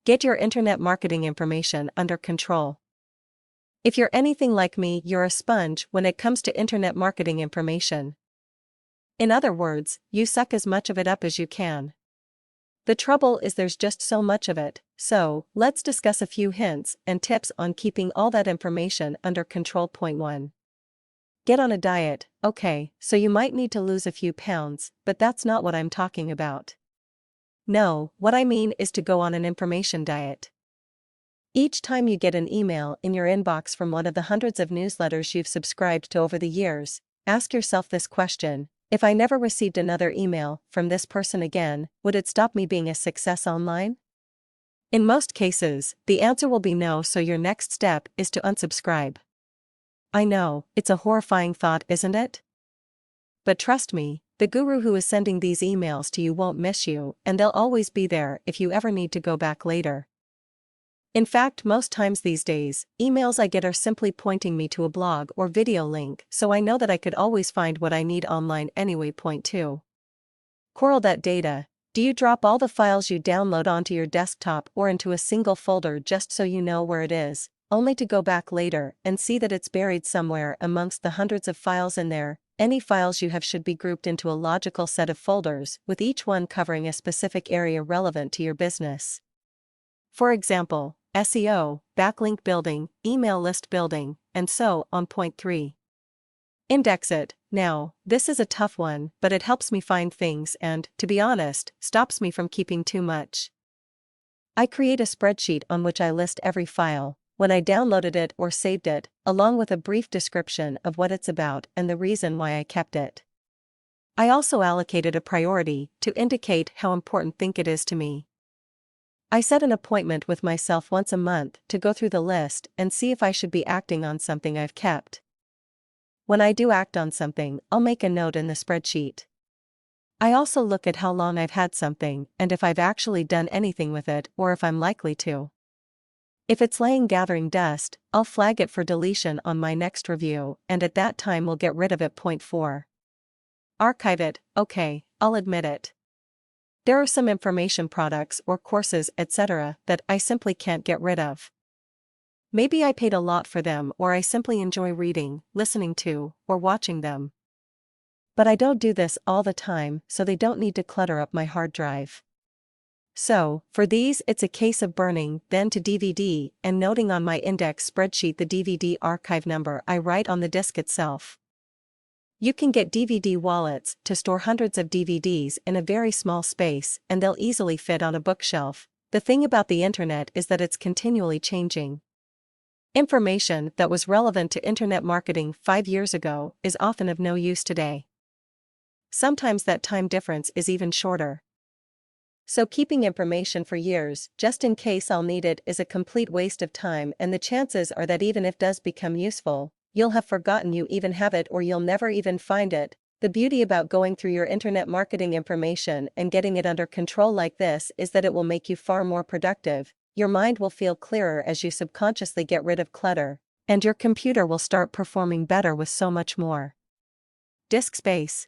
Get your internet marketing information under control. If you're anything like me, you're a sponge when it comes to internet marketing information. In other words, you suck as much of it up as you can. The trouble is there's just so much of it, so let's discuss a few hints and tips on keeping all that information under control. Point 1. Get on a diet. Okay, so you might need to lose a few pounds, but that's not what I'm talking about. No, what I mean is to go on an information diet. Each time you get an email in your inbox from one of the hundreds of newsletters you've subscribed to over the years, ask yourself this question: if I never received another email from this person again, would it stop me being a success online? In most cases, the answer will be no, so your next step is to unsubscribe. I know, it's a horrifying thought, isn't it? But trust me, the guru who is sending these emails to you won't miss you, and they'll always be there if you ever need to go back later. In fact, most times these days, emails I get are simply pointing me to a blog or video link, so I know that I could always find what I need online anyway. Point 2. Corral that data. Do you drop all the files you download onto your desktop or into a single folder just so you know where it is, only to go back later and see that it's buried somewhere amongst the hundreds of files in there? Any files you have should be grouped into a logical set of folders, with each one covering a specific area relevant to your business. For example, SEO, backlink building, email list building, and so on. Point 3. Index it. Now, this is a tough one, but it helps me find things and, to be honest, stops me from keeping too much. I create a spreadsheet on which I list every file, when I downloaded it or saved it, along with a brief description of what it's about and the reason why I kept it. I also allocated a priority to indicate how important I think it is to me. I set an appointment with myself once a month to go through the list and see if I should be acting on something I've kept. When I do act on something, I'll make a note in the spreadsheet. I also look at how long I've had something and if I've actually done anything with it or if I'm likely to. If it's laying gathering dust, I'll flag it for deletion on my next review, and at that time we'll get rid of it. Point 4. Archive it. Okay, I'll admit it. There are some information products or courses, etc., that I simply can't get rid of. Maybe I paid a lot for them, or I simply enjoy reading, listening to, or watching them. But I don't do this all the time, so they don't need to clutter up my hard drive. So, for these, it's a case of burning then to DVD and noting on my index spreadsheet the DVD archive number I write on the disk itself. You can get DVD wallets to store hundreds of DVDs in a very small space, and they'll easily fit on a bookshelf. The thing about the internet is that it's continually changing. Information that was relevant to internet marketing 5 years ago is often of no use today. Sometimes that time difference is even shorter. So keeping information for years, just in case I'll need it, is a complete waste of time, and the chances are that even if it does become useful, you'll have forgotten you even have it or you'll never even find it. The beauty about going through your internet marketing information and getting it under control like this is that it will make you far more productive. Your mind will feel clearer as you subconsciously get rid of clutter, and your computer will start performing better with so much more disk space.